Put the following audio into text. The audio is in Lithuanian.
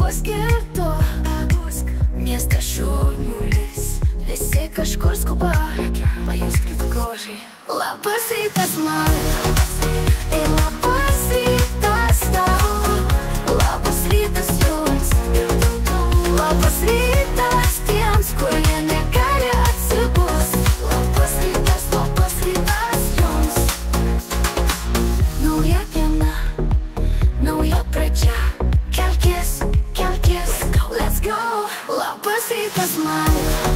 bus girtu, miestas šurmulis, visi kažkur skuba, pajuskit grožį. Labas rytas man, ir labas rytas tau, labas rytas jums, labas rytas tiems, kurie negali atsibust. Labas rytas jums. Nauja diena, nauja pradžia, kelkis, let's go. Labas rytas man.